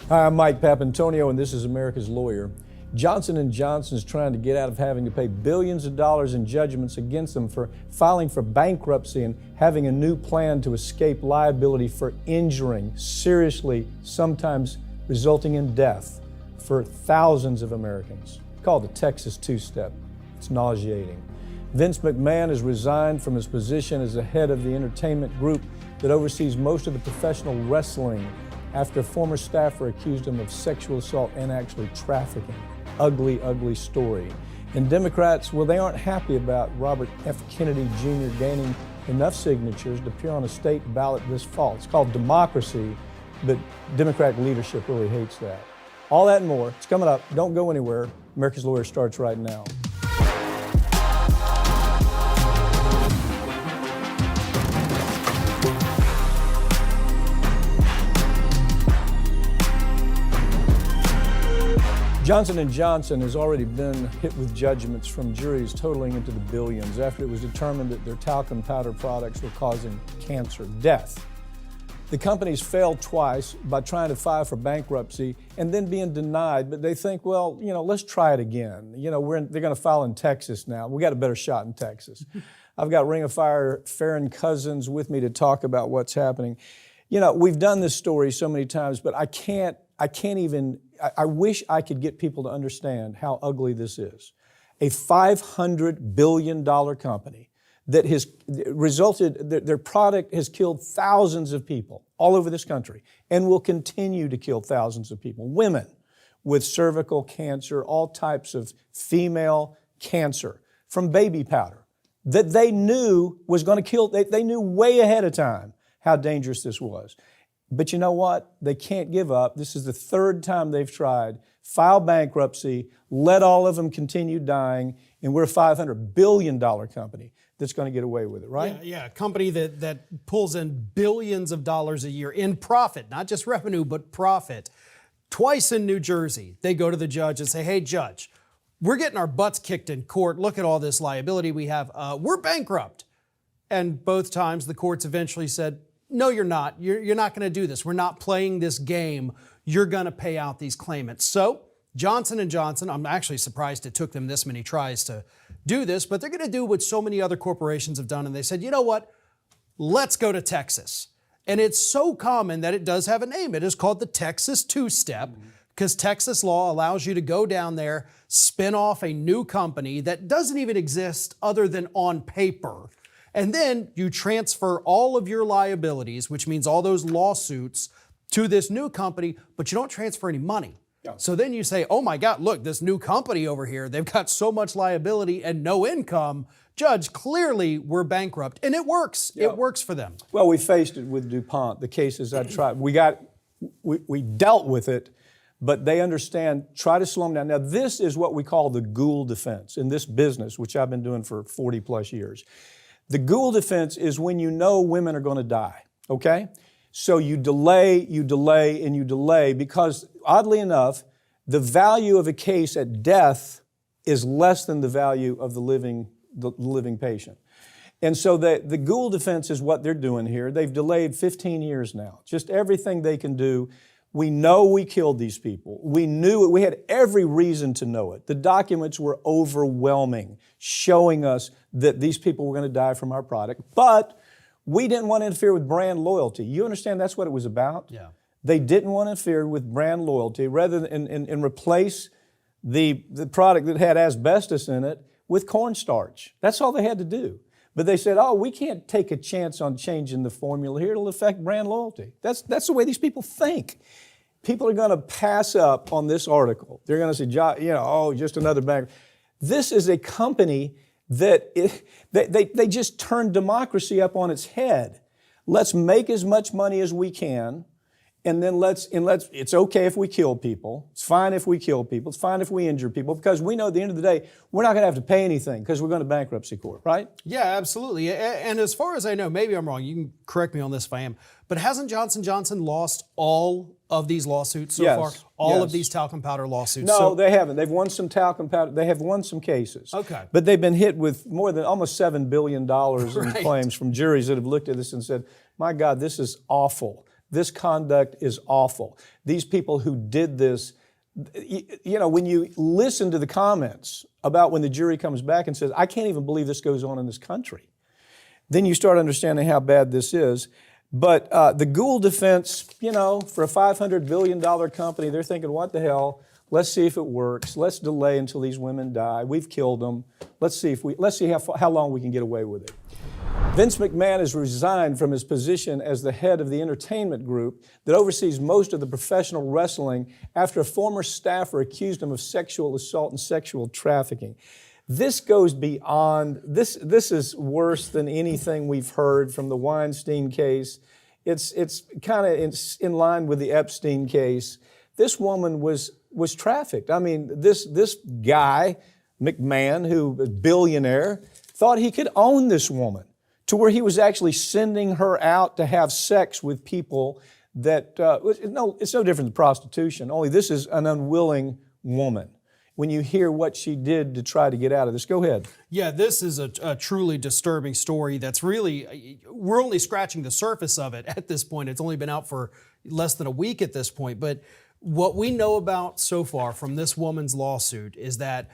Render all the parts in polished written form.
Hi, I'm Mike Papantonio, and this is America's Lawyer. Johnson & Johnson is trying to get out of having to pay billions of dollars in judgments against them for filing for bankruptcy and having a new plan to escape liability for injuring, seriously, sometimes resulting in death, for thousands of Americans. It's called the Texas two-step. It's nauseating. Vince McMahon has resigned from his position as the head of the entertainment group that oversees most of the professional wrestling after a former staffer accused him of sexual assault and actually trafficking. Ugly, ugly story. And Democrats, well, they aren't happy about Robert F. Kennedy Jr. gaining enough signatures to appear on a state ballot this fall. It's called democracy, but Democratic leadership really hates that. All that and more, it's coming up. Don't go anywhere. America's Lawyer starts right now. Johnson & Johnson has already been hit with judgments from juries totaling into the billions after it was determined that their talcum powder products were causing cancer, death. The company's failed twice by trying to file for bankruptcy and then being denied, but they think, well, let's try it again. They're going to file in Texas now. We got a better shot in Texas. I've got Ring of Fire Farron Cousins with me to talk about what's happening. We've done this story so many times, but I wish I could get people to understand how ugly this is. A $500 billion company that has resulted, their product has killed thousands of people all over this country and will continue to kill thousands of people. Women with cervical cancer, all types of female cancer from baby powder that they knew was going to kill, they knew way ahead of time how dangerous this was. But you know what? They can't give up. This is the third time they've tried. File bankruptcy, let all of them continue dying, and we're a $500 billion company that's going to get away with it, right? Yeah, a company that pulls in billions of dollars a year in profit, not just revenue, but profit. Twice in New Jersey, they go to the judge and say, hey, judge, we're getting our butts kicked in court. Look at all this liability we have. We're bankrupt. And both times the courts eventually said, no, you're not. You're not going to do this. We're not playing this game. You're going to pay out these claimants. So Johnson & Johnson, I'm actually surprised it took them this many tries to do this, but they're going to do what so many other corporations have done. And they said, you know what? Let's go to Texas. And it's so common that it does have a name. It is called the Texas two-step because Texas law allows you to go down there, spin off a new company that doesn't even exist other than on paper. And then you transfer all of your liabilities, which means all those lawsuits, to this new company, but you don't transfer any money. Yeah. So then you say, oh my God, look, this new company over here, they've got so much liability and no income. Judge, clearly we're bankrupt. And it works. Yeah. It works for them. Well, we faced it with DuPont, the cases I tried. We dealt with it, but they understand, try to slow them down. Now, this is what we call the Gould defense in this business, which I've been doing for 40 plus years. The Gould defense is when you know women are going to die, okay? So you delay, and you delay because, oddly enough, the value of a case at death is less than the value of the living patient. And so the Gould defense is what they're doing here. They've delayed 15 years now. Just everything they can do. We know we killed these people. We knew it. We had every reason to know it. The documents were overwhelming, showing us that these people were going to die from our product. But we didn't want to interfere with brand loyalty. You understand that's what it was about? Yeah. They didn't want to interfere with brand loyalty rather than replace the product that had asbestos in it with cornstarch. That's all they had to do. But they said, oh, we can't take a chance on changing the formula here. It'll affect brand loyalty. That's the way these people think. People are going to pass up on this article. They're going to say, oh, just another bank. This is a company that they just turned democracy up on its head. Let's make as much money as we can. And then it's okay if we kill people. It's fine if we kill people. It's fine if we injure people because we know at the end of the day, we're not going to have to pay anything because we're going to bankruptcy court, right? Yeah, absolutely. And as far as I know, maybe I'm wrong. You can correct me on this if I am. But hasn't Johnson & Johnson lost all of these lawsuits so far? All of these talcum powder lawsuits? No, they haven't. They've won some talcum powder. They have won some cases. Okay. But they've been hit with more than almost $7 billion in claims from juries that have looked at this and said, my God, this is awful. This conduct is awful. These people who did this, when you listen to the comments about when the jury comes back and says, I can't even believe this goes on in this country, then you start understanding how bad this is. But the Gould defense, for a $500 billion company, they're thinking, what the hell? Let's see if it works. Let's delay until these women die. We've killed them. Let's see how long we can get away with it. Vince McMahon has resigned from his position as the head of the entertainment group that oversees most of the professional wrestling after a former staffer accused him of sexual assault and sexual trafficking. This goes beyond, this is worse than anything we've heard from the Weinstein case. It's kind of in line with the Epstein case. This woman was trafficked. I mean, this guy, McMahon, who was a billionaire, thought he could own this woman to where he was actually sending her out to have sex with people that, it's no different than prostitution, only this is an unwilling woman. When you hear what she did to try to get out of this. Go ahead. Yeah, this is a truly disturbing story that's really, we're only scratching the surface of it at this point. It's only been out for less than a week at this point. But what we know about so far from this woman's lawsuit is that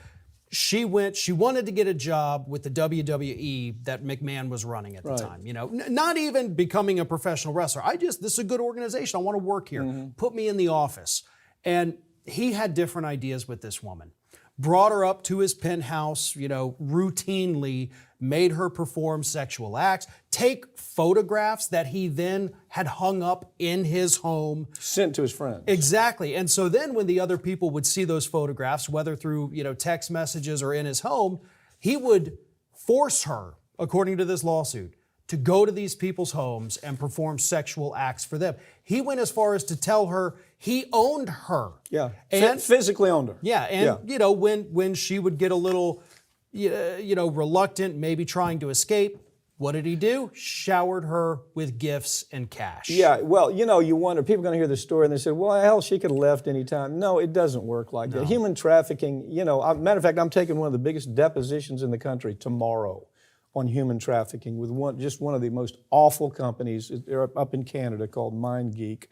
she wanted to get a job with the WWE that McMahon was running at the time. Not even becoming a professional wrestler. this is a good organization. I want to work here. Mm-hmm. Put me in the office. And he had different ideas with this woman. Brought her up to his penthouse, routinely made her perform sexual acts, take photographs that he then had hung up in his home. Sent to his friends. Exactly. And so then when the other people would see those photographs, whether through, text messages or in his home, he would force her, according to this lawsuit, to go to these people's homes and perform sexual acts for them. He went as far as to tell her he owned her. Yeah, and physically owned her. Yeah, and when she would get a little, reluctant, maybe trying to escape, what did he do? Showered her with gifts and cash. Yeah, well, you wonder, people are going to hear this story and they say, well, hell, she could have left any time. No, it doesn't work like that. Human trafficking, matter of fact, I'm taking one of the biggest depositions in the country tomorrow on human trafficking with one of the most awful companies. They're up in Canada called MindGeek.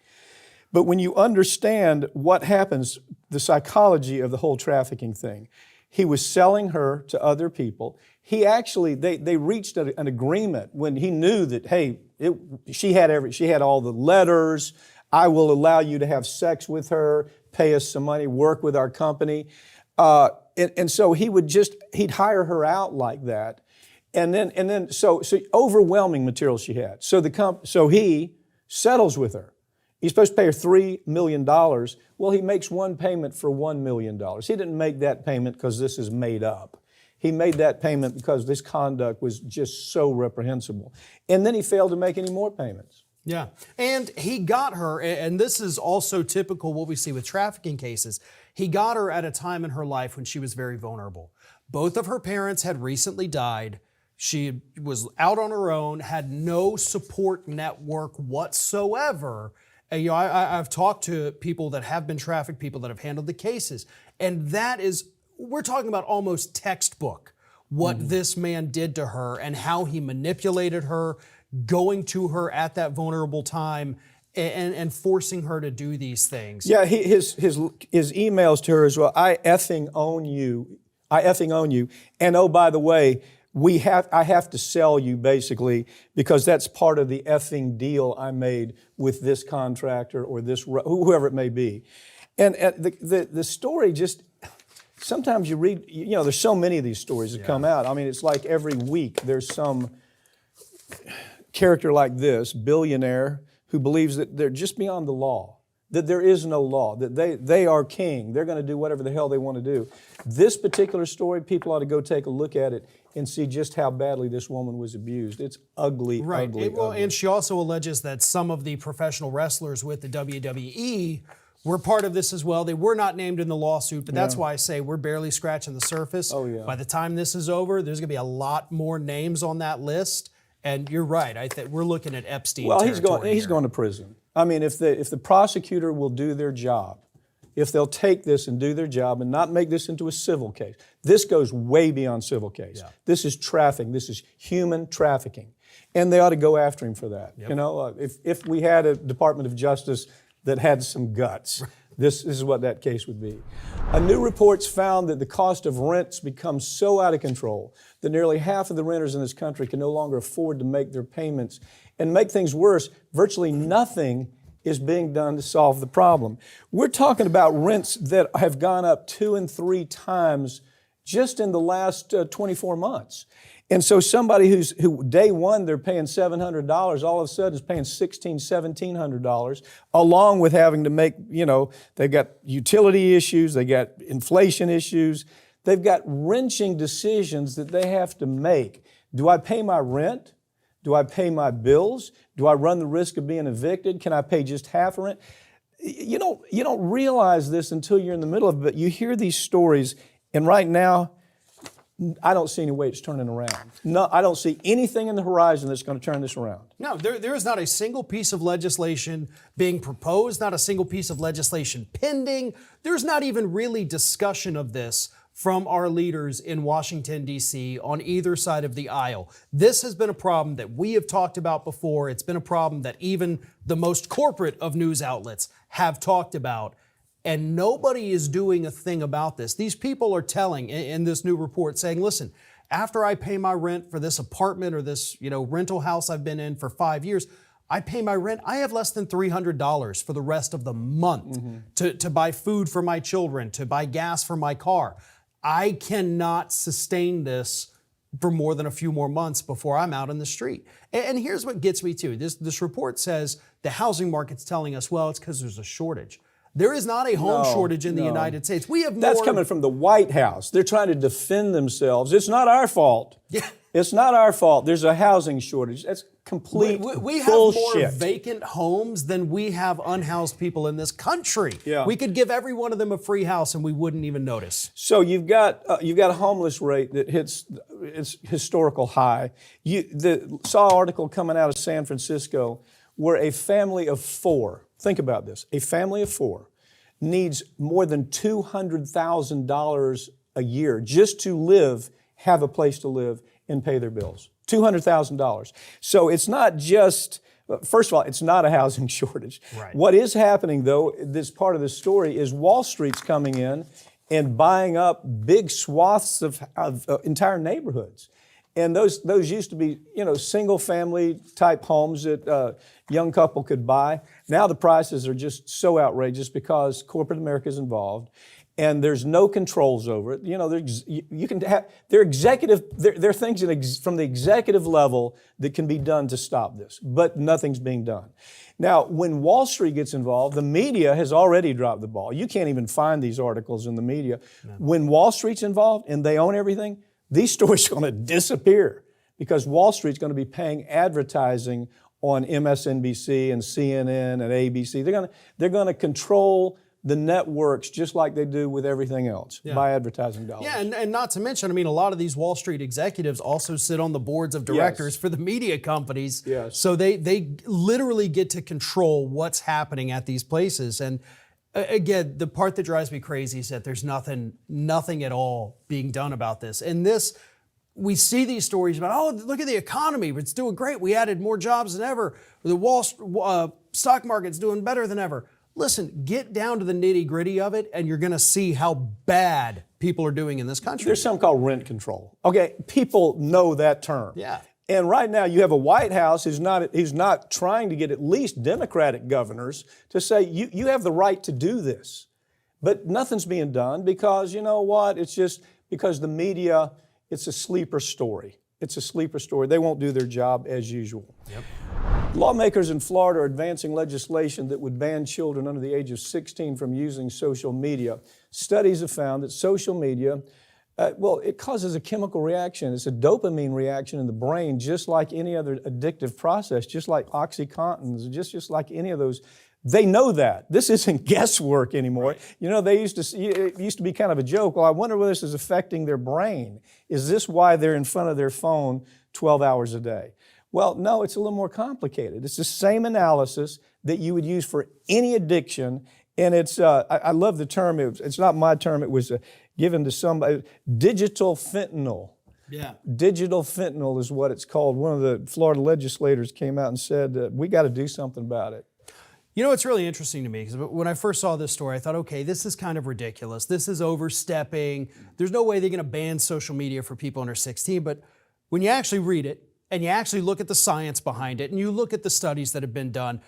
But when you understand what happens, the psychology of the whole trafficking thing, he was selling her to other people. He actually, they reached an agreement when he knew that, hey, she had all the letters. I will allow you to have sex with her, pay us some money, work with our company. And so he'd hire her out like that. And then so overwhelming material she had. So he settles with her. He's supposed to pay her $3 million. Well, he makes one payment for $1 million. He didn't make that payment because this is made up. He made that payment because this conduct was just so reprehensible. And then he failed to make any more payments. Yeah, and he got her, and this is also typical what we see with trafficking cases. He got her at a time in her life when she was very vulnerable. Both of her parents had recently died. She was out on her own, had no support network whatsoever. And, I've talked to people that have been trafficked, people that have handled the cases, and we're talking about almost textbook what this man did to her and how he manipulated her, going to her at that vulnerable time and forcing her to do these things. Yeah, his emails to her as well. I effing own you. And oh, by the way, I have to sell you basically because that's part of the effing deal I made with this contractor or whoever it may be. And the story just, sometimes you read, there's so many of these stories that come out. I mean, it's like every week there's some character like this, billionaire, who believes that they're just beyond the law, that there is no law, that they are king. They're going to do whatever the hell they want to do. This particular story, people ought to go take a look at it and see just how badly this woman was abused. It's ugly, right. ugly. And she also alleges that some of the professional wrestlers with the WWE were part of this as well. They were not named in the lawsuit, but that's why I say we're barely scratching the surface. Oh, yeah. By the time this is over, there's going to be a lot more names on that list. And you're right. I think we're looking at Epstein. Well, he's going to prison. I mean, if the prosecutor will do their job, if they'll take this and do their job and not make this into a civil case, this goes way beyond civil case. Yeah. This is trafficking. This is human trafficking. And they ought to go after him for that. You know, if we had a Department of Justice that had some guts, this is what that case would be. A new report's found that the cost of rents becomes so out of control that nearly half of the renters in this country can no longer afford to make their payments. And make things worse, virtually nothing is being done to solve the problem. We're talking about rents that have gone up 2 and 3 times just in the last 24 months. And so somebody who day one they're paying $700, all of a sudden is paying $1,600, $1,700, along with having to make, you know, they've got utility issues, they got inflation issues, they've got wrenching decisions that they have to make. Do I pay my rent? Do I pay my bills? Do I run the risk of being evicted? Can I pay just half rent? You don't realize this until you're in the middle of it, but you hear these stories, and right now, I don't see any way it's turning around. No, I don't see anything in the horizon that's going to turn this around. No, there is not a single piece of legislation being proposed, not a single piece of legislation pending. There's not even really discussion of this from our leaders in Washington, D.C. on either side of the aisle. This has been a problem that we have talked about before. It's been a problem that even the most corporate of news outlets have talked about. And nobody is doing a thing about this. These people are telling in this new report saying, listen, after I pay my rent for this apartment or this, rental house I've been in for 5 years, I pay my rent. I have less than $300 for the rest of the month to buy food for my children, to buy gas for my car. I cannot sustain this for more than a few more months before I'm out in the street. And here's what gets me too. This report says the housing market's telling us, well, it's because there's a shortage. There is not a home shortage in the United States. We have more. That's coming from the White House. They're trying to defend themselves. It's not our fault. Yeah. It's not our fault. There's a housing shortage. That's complete we have bullshit. more vacant homes than we have unhoused people in this country. Yeah. We could give every one of them a free house and we wouldn't even notice. So you've got a homeless rate that hits its historical high. Saw an article coming out of San Francisco where a family of 4, think about this, a family of 4 needs more than $200,000 a year just to live, have a place to live, and pay their bills. $200,000. So it's not just, first of all, it's not a housing shortage. Right. What is happening, though, this part of the story, is Wall Street's coming in and buying up big swaths of entire neighborhoods. And those used to be, single family type homes that a young couple could buy. Now the prices are just so outrageous because corporate America is involved, and there's no controls over it. You can have there are things from the executive level that can be done to stop this, but nothing's being done. Now, when Wall Street gets involved, the media has already dropped the ball. You can't even find these articles in the media. No. When Wall Street's involved and they own everything, these stories are going to disappear because Wall Street's going to be paying advertising on MSNBC and CNN and ABC. They're going to control the networks just like they do with everything else by advertising dollars. Yeah, and not to mention, a lot of these Wall Street executives also sit on the boards of directors for the media companies. Yes. So they literally get to control what's happening at these places. And again, the part that drives me crazy is that there's nothing at all being done about this. And we see these stories about, look at the economy, it's doing great. We added more jobs than ever. The stock market's doing better than ever. Listen, get down to the nitty gritty of it, and you're going to see how bad people are doing in this country. There's something called rent control. Okay, people know that term. Yeah. And right now you have a White House who's not trying to get at least Democratic governors to say, you have the right to do this. But nothing's being done because, you know what, it's just because the media, it's a sleeper story. It's a sleeper story. They won't do their job as usual. Yep. Lawmakers in Florida are advancing legislation that would ban children under the age of 16 from using social media. Studies have found that social media, it causes a chemical reaction. It's a dopamine reaction in the brain, just like any other addictive process, just like OxyContin, just like any of those. They know that. This isn't guesswork anymore. Right. It used to be kind of a joke. Well, I wonder whether this is affecting their brain. Is this why they're in front of their phone 12 hours a day? Well, no, it's a little more complicated. It's the same analysis that you would use for any addiction. And it's, I love the term, it's not my term, it was given to somebody, digital fentanyl. Yeah. Digital fentanyl is what it's called. One of the Florida legislators came out and said, we got to do something about it. You know, it's really interesting to me because when I first saw this story, I thought, okay, this is kind of ridiculous. This is overstepping. There's no way they're going to ban social media for people under 16. But when you actually read it and you actually look at the science behind it and you look at the studies that have been done,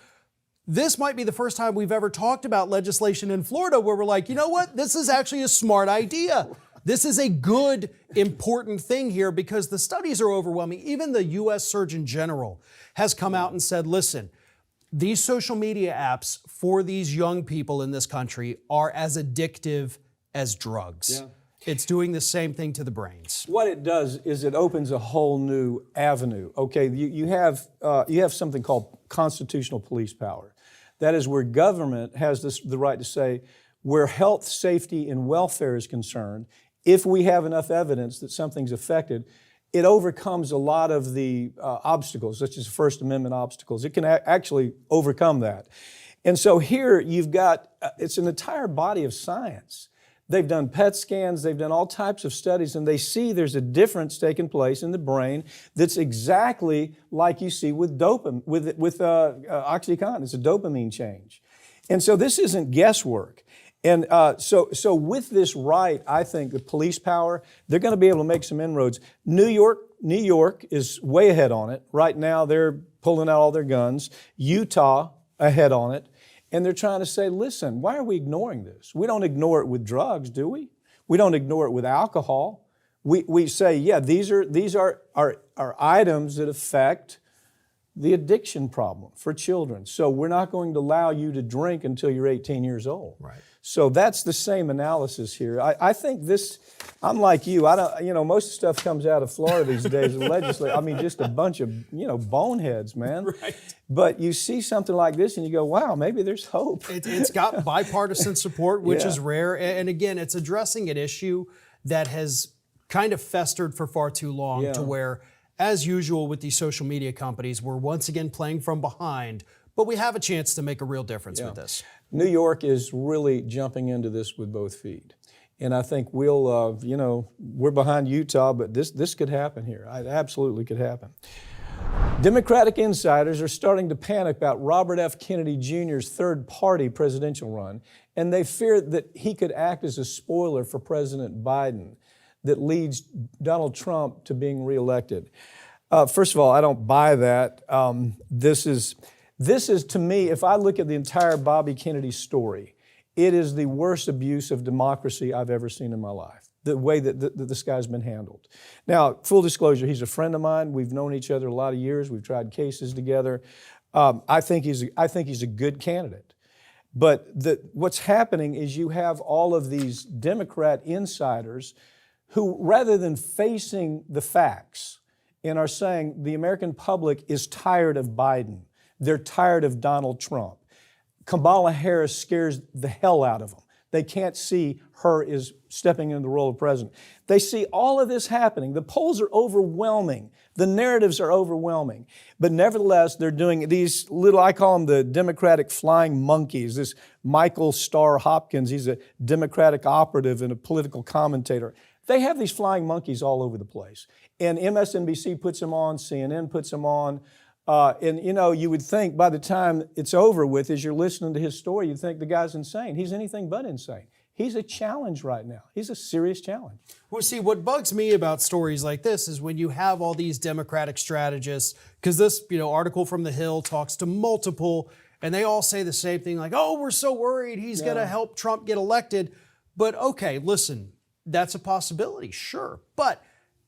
this might be the first time we've ever talked about legislation in Florida where we're like, you know what? This is actually a smart idea. This is a good, important thing here because the studies are overwhelming. Even the U.S. Surgeon General has come out and said, listen, these social media apps for these young people in this country are as addictive as drugs. Yeah. It's doing the same thing to the brains. What it does is it opens a whole new avenue. Okay, you have something called constitutional police power. That is where government has the right to say, where health, safety, and welfare is concerned, if we have enough evidence that something's affected, it overcomes a lot of the obstacles, such as First Amendment obstacles. It can actually overcome that. And so here you've got, it's an entire body of science. They've done PET scans, they've done all types of studies, and they see there's a difference taking place in the brain that's exactly like you see with Oxycontin. It's a dopamine change. And so this isn't guesswork. And so with this right, I think the police power, they're going to be able to make some inroads. New York is way ahead on it. Right now, they're pulling out all their guns. Utah ahead on it. And they're trying to say, listen, why are we ignoring this? We don't ignore it with drugs, do we? We don't ignore it with alcohol. We say, yeah, these are items that affect the addiction problem for children. So we're not going to allow you to drink until you're 18 years old. Right. So that's the same analysis here. I think this, I'm like you, most of the stuff comes out of Florida these days, the legislature, just a bunch of, boneheads, man. Right. But you see something like this and you go, wow, maybe there's hope. It's got bipartisan support, which Yeah. is rare. And again, it's addressing an issue that has kind of festered for far too long Yeah. to where, as usual with these social media companies, we're once again playing from behind, but we have a chance to make a real difference with this. New York is really jumping into this with both feet. And I think we'll, we're behind Utah, but this could happen here. It absolutely could happen. Democratic insiders are starting to panic about Robert F. Kennedy Jr.'s third-party presidential run, and they fear that he could act as a spoiler for President Biden that leads Donald Trump to being reelected. First of all, I don't buy that. This is, to me, if I look at the entire Bobby Kennedy story, it is the worst abuse of democracy I've ever seen in my life, the way that this guy's been handled. Now, full disclosure, he's a friend of mine. We've known each other a lot of years. We've tried cases together. I think he's a good candidate. But what's happening is you have all of these Democrat insiders who, rather than facing the facts and are saying the American public is tired of Biden, they're tired of Donald Trump. Kamala Harris scares the hell out of them. They can't see her as stepping into the role of president. They see all of this happening. The polls are overwhelming. The narratives are overwhelming. But nevertheless, they're doing these little, I call them the Democratic flying monkeys. This Michael Starr Hopkins, he's a Democratic operative and a political commentator. They have these flying monkeys all over the place. And MSNBC puts them on, CNN puts them on. You would think by the time it's over with, as you're listening to his story, you'd think the guy's insane. He's anything but insane. He's a challenge right now. He's a serious challenge. Well, see, what bugs me about stories like this is when you have all these Democratic strategists, because this, article from The Hill talks to multiple, and they all say the same thing, like, oh, we're so worried he's going to help Trump get elected. But okay, listen, that's a possibility, sure. But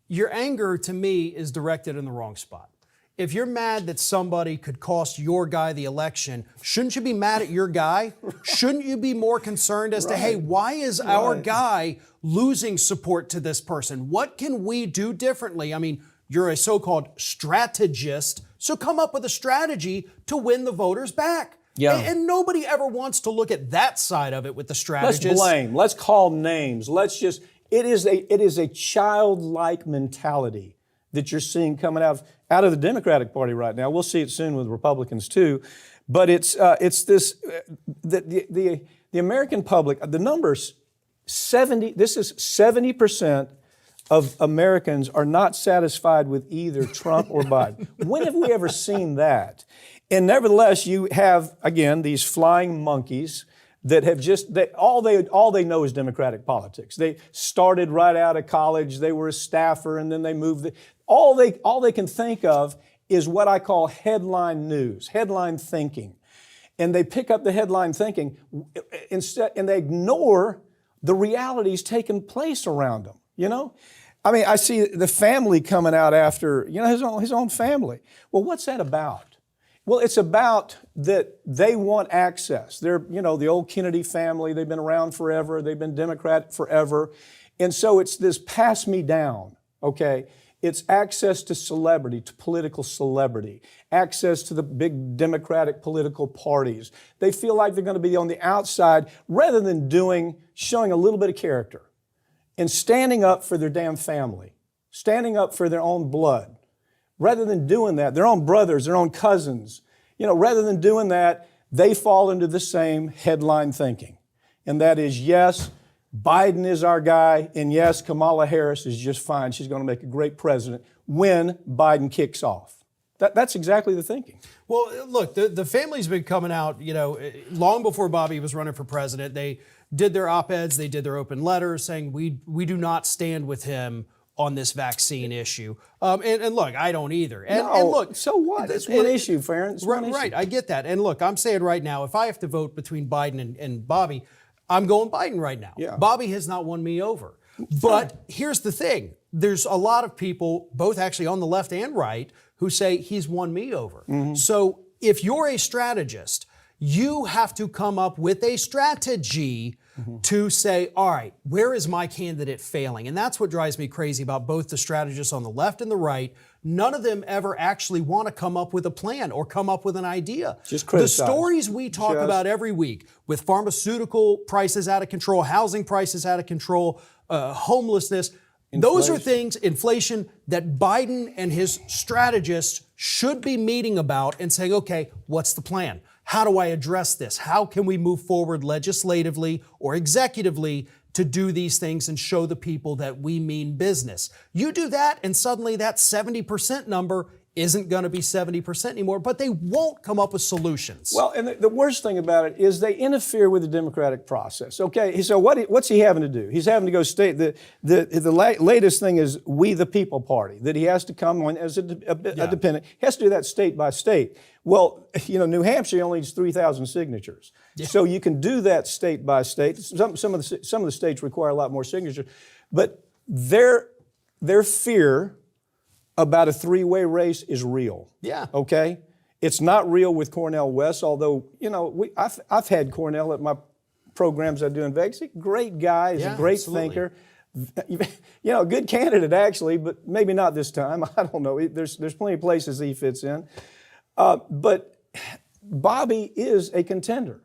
your anger, to me, is directed in the wrong spot. If you're mad that somebody could cost your guy the election, shouldn't you be mad at your guy? Shouldn't you be more concerned as to, hey, why is our guy losing support to this person? What can we do differently? You're a so-called strategist, so come up with a strategy to win the voters back. Yeah. And nobody ever wants to look at that side of it with the strategists. Let's blame. Let's call names. It is a childlike mentality that you're seeing coming out of the Democratic Party right now. We'll see it soon with Republicans too. But it's this, the American public, the numbers, this is 70% of Americans are not satisfied with either Trump or Biden. When have we ever seen that? And nevertheless, you have, again, these flying monkeys that have all they know is Democratic politics. They started right out of college. They were a staffer, and then they moved. All they can think of is what I call headline news, headline thinking. And they pick up the headline thinking instead, and they ignore the realities taking place around them, you know? I mean, I see the family coming out after, you know, his own family. Well, what's that about? Well, it's about that they want access. They're, you know, the old Kennedy family. They've been around forever. They've been Democrat forever. And so it's this pass me down, okay? It's access to celebrity, to political celebrity, access to the big Democratic political parties. They feel like they're going to be on the outside rather than showing a little bit of character and standing up for their damn family, standing up for their own blood. Rather than doing that, their own brothers, their own cousins, you know, rather than doing that, they fall into the same headline thinking. And that is, yes, Biden is our guy, and yes, Kamala Harris is just fine. She's going to make a great president when Biden kicks off. That's exactly the thinking. Well, look, the family's been coming out, you know, long before Bobby was running for president. They did their op-eds, they did their open letters saying we do not stand with him on this vaccine issue. And look, I don't either. And look, so what? It's one issue, Farron. It's one issue. Right, I get that. And look, I'm saying right now, if I have to vote between Biden and Bobby, I'm going Biden right now. Yeah. Bobby has not won me over. But here's the thing. There's a lot of people, both actually on the left and right, who say he's won me over. Mm-hmm. So if you're a strategist, you have to come up with a strategy to say, all right, where is my candidate failing? And that's what drives me crazy about both the strategists on the left and the right. None of them ever actually want to come up with a plan or come up with an idea. Just criticize. The stories we talk about every week with pharmaceutical prices out of control, housing prices out of control, homelessness, those are things, inflation, that Biden and his strategists should be meeting about and saying, okay, what's the plan? How do I address this? How can we move forward legislatively or executively to do these things and show the people that we mean business? You do that, and suddenly that 70% number isn't going to be 70% anymore, but they won't come up with solutions. Well, and the worst thing about it is they interfere with the democratic process. Okay, so what's he having to do? He's having to go state the latest thing is We the People Party, that he has to come on as a dependent. He has to do that state by state. Well, you know, New Hampshire only needs 3,000 signatures, so you can do that state by state. Some of the states require a lot more signatures, but their fear about a three-way race is real. Yeah. Okay? It's not real with Cornel West, although, you know, I've had Cornel at my programs I do in Vegas. Great guy, he's a great thinker. You know, good candidate actually, but maybe not this time. I don't know. There's plenty of places he fits in. But Bobby is a contender.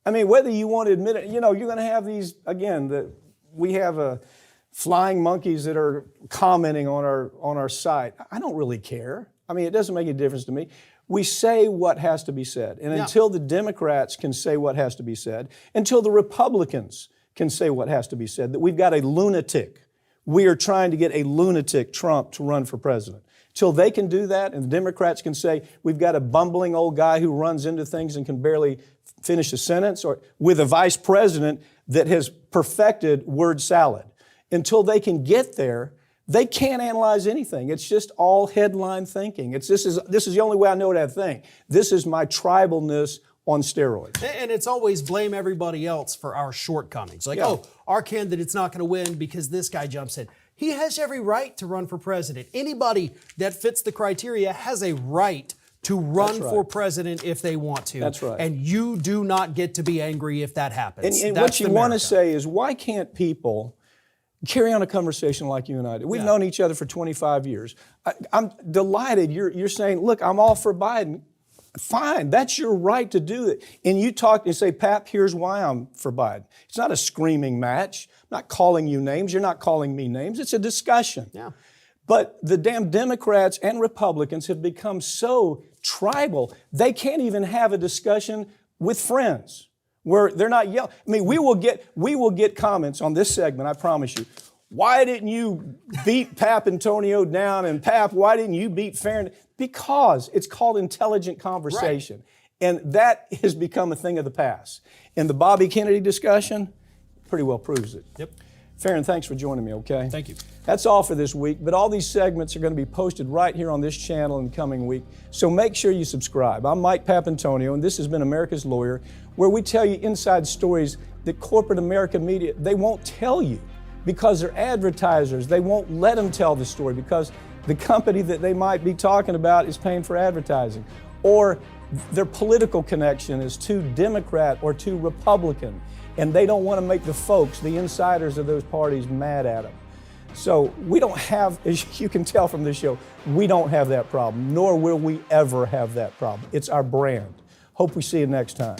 I mean, whether you want to admit it, you know, you're going to have these, again, we have flying monkeys that are commenting on our site. I don't really care. I mean, it doesn't make a difference to me. We say what has to be said. And until the Democrats can say what has to be said, until the Republicans can say what has to be said, that we've got a lunatic. We are trying to get a lunatic, Trump, to run for president. Till they can do that, and the Democrats can say, we've got a bumbling old guy who runs into things and can barely finish a sentence, or with a vice president that has perfected word salad. Until they can get there, they can't analyze anything. It's just all headline thinking. This is the only way I know what I think. This is my tribalness on steroids. And it's always blame everybody else for our shortcomings. Like, oh, our candidate's not going to win because this guy jumps in. He has every right to run for president. Anybody that fits the criteria has a right to run for president if they want to. That's right. And you do not get to be angry if that happens. And what you want to say is, why can't people carry on a conversation like you and I do? We've known each other for 25 years. I'm delighted you're saying, look, I'm all for Biden. Fine, that's your right to do it. And you talk and say, Pap, here's why I'm for Biden. It's not a screaming match. I'm not calling you names. You're not calling me names. It's a discussion. Yeah. But the damn Democrats and Republicans have become so tribal, they can't even have a discussion with friends where they're not yelling. I mean, we will get comments on this segment, I promise you. why didn't you beat Pap Antonio down? And Pap, why didn't you beat Farron? Because it's called intelligent conversation. Right. And that has become a thing of the past. And the Bobby Kennedy discussion pretty well proves it. Yep. Farron, thanks for joining me, okay? Thank you. That's all for this week, but all these segments are going to be posted right here on this channel in the coming week, so make sure you subscribe. I'm Mike Papantonio, and this has been America's Lawyer, where we tell you inside stories that corporate America media, they won't tell you because they're advertisers. They won't let them tell the story because the company that they might be talking about is paying for advertising, or their political connection is too Democrat or too Republican, and they don't want to make the folks, the insiders of those parties, mad at them. So we don't have, as you can tell from this show, we don't have that problem, nor will we ever have that problem. It's our brand. Hope we see you next time.